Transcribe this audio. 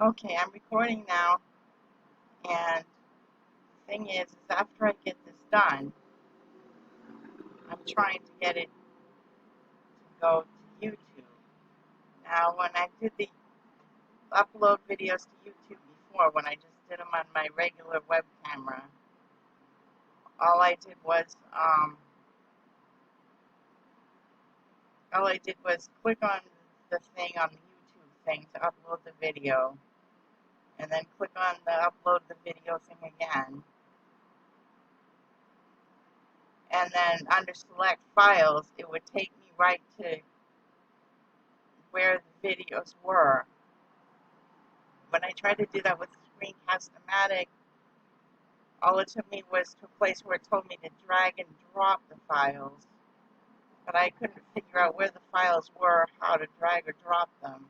Okay, I'm recording now, and the thing is after I get this done, I'm trying to get it to go to YouTube. Now, when I did the upload videos to YouTube before, when I just did them on my regular web camera, all I did was, click on the thing on the YouTube thing to upload the video, and then click on the upload the video thing again, and then under select files, it would take me right to where the videos were. When I tried to do that with Screencast-O-Matic, all it took me was to a place where it told me to drag and drop the files, but I couldn't figure out where the files were, how to drag or drop them.